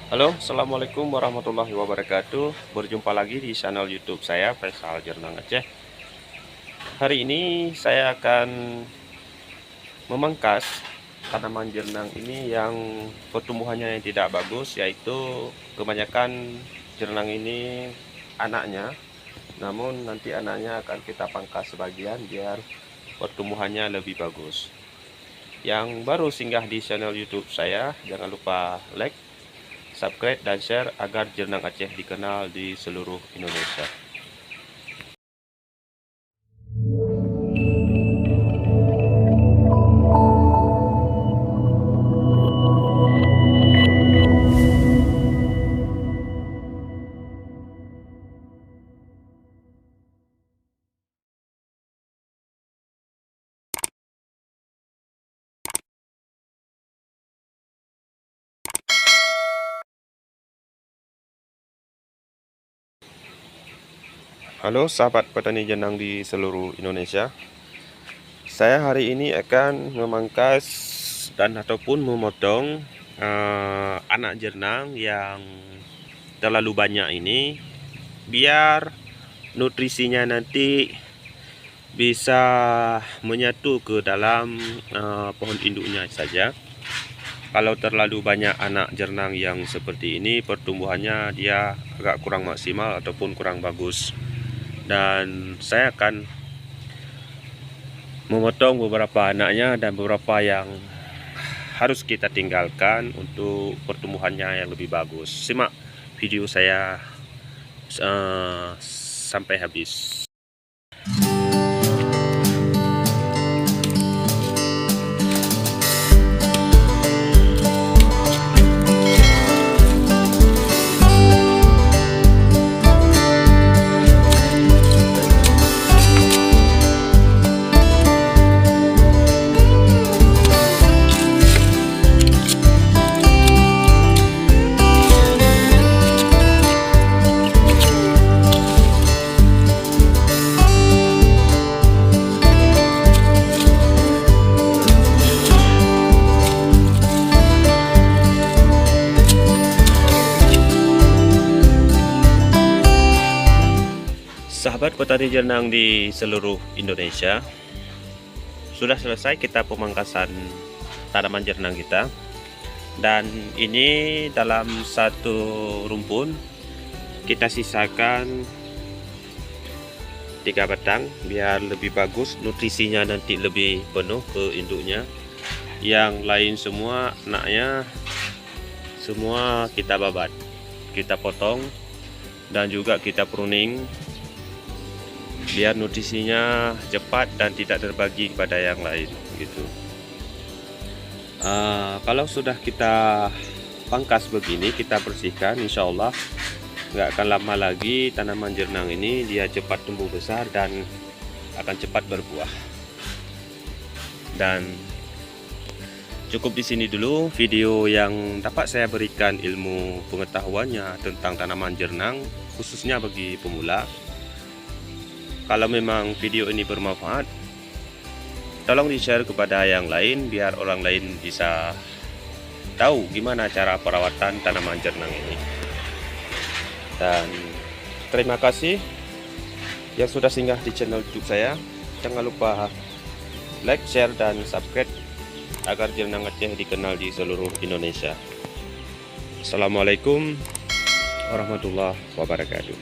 Halo, Assalamualaikum warahmatullahi wabarakatuh. Berjumpa lagi di channel YouTube saya, Faisal Jernang Aceh. Hari ini saya akan memangkas tanaman jernang ini yang pertumbuhannya yang tidak bagus, yaitu kebanyakan jernang ini anaknya. Namun nanti anaknya akan kita pangkas sebagian biar pertumbuhannya lebih bagus. Yang baru singgah di channel YouTube saya, jangan lupa like, subscribe dan share agar jernang Aceh dikenal di seluruh Indonesia. Halo sahabat petani jernang di seluruh Indonesia. Saya hari ini akan memangkas dan ataupun memotong anak jernang yang terlalu banyak ini, biar nutrisinya nanti bisa menyatu ke dalam pohon induknya saja. Kalau terlalu banyak anak jernang yang seperti ini, pertumbuhannya dia agak kurang maksimal ataupun kurang bagus. Dan saya akan memotong beberapa anaknya dan beberapa yang harus kita tinggalkan untuk pertumbuhannya yang lebih bagus. Simak video saya sampai habis. Sahabat petani jernang di seluruh Indonesia, sudah selesai kita pemangkasan tanaman jernang kita. Dan ini dalam satu rumpun kita sisakan 3 batang biar lebih bagus, nutrisinya nanti lebih penuh ke induknya. Yang lain semua anaknya semua kita babat, kita potong dan juga kita pruning biar nutrisinya cepat dan tidak terbagi kepada yang lain gitu. Kalau sudah kita pangkas begini, kita bersihkan, insya Allah nggak akan lama lagi tanaman jernang ini dia cepat tumbuh besar dan akan cepat berbuah. Dan cukup di sini dulu video yang dapat saya berikan ilmu pengetahuannya tentang tanaman jernang, khususnya bagi pemula. Kalau memang video ini bermanfaat, tolong di-share kepada yang lain biar orang lain bisa tahu gimana cara perawatan tanaman jernang ini. Dan terima kasih yang sudah singgah di channel YouTube saya. Jangan lupa like, share, dan subscribe agar jernang Aceh dikenal di seluruh Indonesia. Assalamualaikum warahmatullahi wabarakatuh.